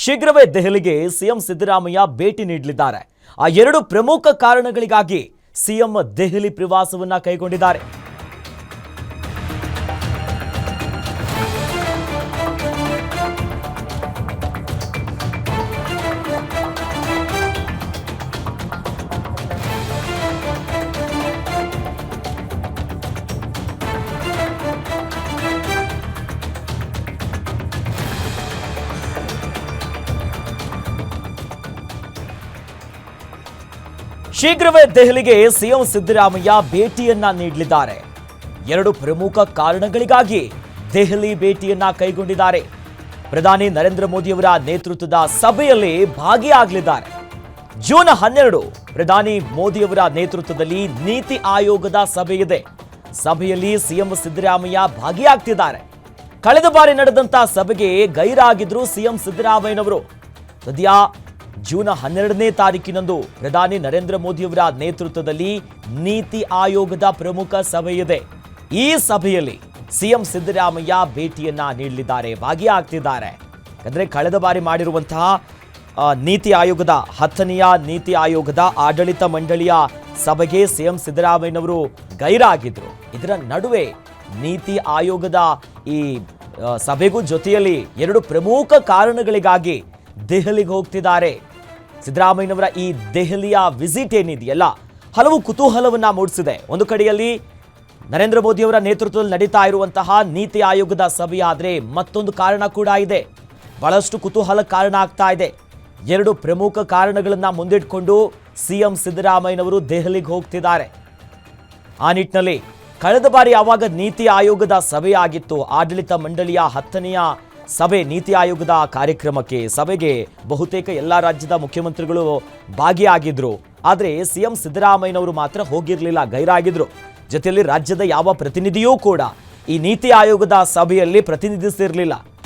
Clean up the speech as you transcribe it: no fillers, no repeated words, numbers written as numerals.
ಶೀಘ್ರವೇ ದೆಹಲಿಗೆ ಸಿಎಂ ಸಿದ್ದರಾಮಯ್ಯ ಭೇಟಿ ನೀಡಲಿದ್ದಾರೆ. ಆ ಎರಡು ಪ್ರಮುಖ ಕಾರಣಗಳಿಗಾಗಿ ಸಿಎಂ ದೆಹಲಿ ಪ್ರವಾಸವನ್ನ ಕೈಗೊಂಡಿದ್ದಾರೆ. ಶೀಘ್ರವೇ ದೆಹಲಿಗೆ ಸಿಎಂ ಸಿದ್ದರಾಮಯ್ಯ ಭೇಟಿಯನ್ನ ನೀಡಲಿದ್ದಾರೆ. ಎರಡು ಪ್ರಮುಖ ಕಾರಣಗಳಿಗಾಗಿ ದೆಹಲಿ ಭೇಟಿಯನ್ನ ಕೈಗೊಂಡಿದ್ದಾರೆ. ಪ್ರಧಾನಿ ನರೇಂದ್ರ ಮೋದಿಯವರ ನೇತೃತ್ವದ ಸಭೆಯಲ್ಲಿ ಭಾಗಿಯಾಗಲಿದ್ದಾರೆ. ಜೂನ್ 12 ಪ್ರಧಾನಿ ಮೋದಿಯವರ ನೇತೃತ್ವದಲ್ಲಿ ನೀತಿ ಆಯೋಗದ ಸಭೆ ಇದೆ. ಸಭೆಯಲ್ಲಿ ಸಿಎಂ ಸಿದ್ದರಾಮಯ್ಯ ಭಾಗಿಯಾಗ್ತಿದ್ದಾರೆ. ಕಳೆದ ಬಾರಿ ನಡೆದಂತ ಸಭೆಗೆ ಗೈರಾಗಿದ್ರು ಸಿಎಂ ಸಿದ್ದರಾಮಯ್ಯನವರು. ಸದ್ಯ ಜೂನ್ 12ನೇ ತಾರೀಕಿನಂದು ಪ್ರಧಾನಿ ನರೇಂದ್ರ ಮೋದಿಯವರ ನೇತೃತ್ವದಲ್ಲಿ ನೀತಿ ಆಯೋಗದ ಪ್ರಮುಖ ಸಭೆ ಇದೆ. ಈ ಸಭೆಯಲ್ಲಿ ಸಿಎಂ ಸಿದ್ದರಾಮಯ್ಯ ಭೇಟಿಯನ್ನ ನೀಡಲಿದ್ದಾರೆ, ಭಾಗಿಯಾಗ್ತಿದ್ದಾರೆ. ಅಂದ್ರೆ ಕಳೆದ ಬಾರಿ ಮಾಡಿರುವಂತಹ ನೀತಿ ಆಯೋಗದ 10ನೆಯ ನೀತಿ ಆಯೋಗದ ಆಡಳಿತ ಮಂಡಳಿಯ ಸಭೆಗೆ ಸಿಎಂ ಸಿದ್ದರಾಮಯ್ಯನವರು ಗೈರಾಗಿದ್ರು. ಇದರ ನಡುವೆ ನೀತಿ ಆಯೋಗದ ಈ ಸಭೆಗೂ ಜೊತೆಯಲ್ಲಿ ಎರಡು ಪ್ರಮುಖ ಕಾರಣಗಳಿಗಾಗಿ ದೆಹಲಿಗೆ ಹೋಗ್ತಿದ್ದಾರೆ. ಸಿದ್ದರಾಮಯ್ಯನವರ ಈ ದೆಹಲಿಯ ವಿಸಿಟ್ ಏನಿದೆಯಲ್ಲ, ಹಲವು ಕುತೂಹಲವನ್ನ ಮೂಡಿಸಿದೆ. ಒಂದು ಕಡೆಯಲ್ಲಿ ನರೇಂದ್ರ ಮೋದಿಯವರ ನೇತೃತ್ವದಲ್ಲಿ ನಡೀತಾ ಇರುವಂತಹ ನೀತಿ ಆಯೋಗದ ಸಭೆಯಾದ್ರೆ ಮತ್ತೊಂದು ಕಾರಣ ಕೂಡ ಇದೆ. ಬಹಳಷ್ಟು ಕುತೂಹಲ ಕಾರಣ ಆಗ್ತಾ ಇದೆ. ಎರಡು ಪ್ರಮುಖ ಕಾರಣಗಳನ್ನ ಮುಂದಿಟ್ಕೊಂಡು ಸಿಎಂ ಸಿದ್ದರಾಮಯ್ಯನವರು ದೆಹಲಿಗೆ ಹೋಗ್ತಿದ್ದಾರೆ. ಆ ನಿಟ್ಟಿನಲ್ಲಿ ಕಳೆದ ಬಾರಿ ಯಾವಾಗ ನೀತಿ ಆಯೋಗದ ಸಭೆ ಆಗಿತ್ತು, ಆಡಳಿತ ಮಂಡಳಿಯ 10ನೆಯ ಸಭೆ ನೀತಿ ಆಯೋಗದ ಕಾರ್ಯಕ್ರಮಕ್ಕೆ ಸಭೆಗೆ ಬಹುತೇಕ ಎಲ್ಲ ರಾಜ್ಯದ ಮುಖ್ಯಮಂತ್ರಿಗಳು ಭಾಗಿಯಾಗಿದ್ರು. ಆದರೆ ಸಿಎಂ ಸಿದ್ದರಾಮಯ್ಯನವರು ಮಾತ್ರ ಹೋಗಿರಲಿಲ್ಲ, ಗೈರಾಗಿದ್ರು. ಜೊತೆಯಲ್ಲಿ ರಾಜ್ಯದ ಯಾವ ಪ್ರತಿನಿಧಿಯೂ ಕೂಡ ಈ ನೀತಿ ಆಯೋಗದ ಸಭೆಯಲ್ಲಿ ಪ್ರತಿನಿಧಿಸಿರಲಿಲ್ಲ.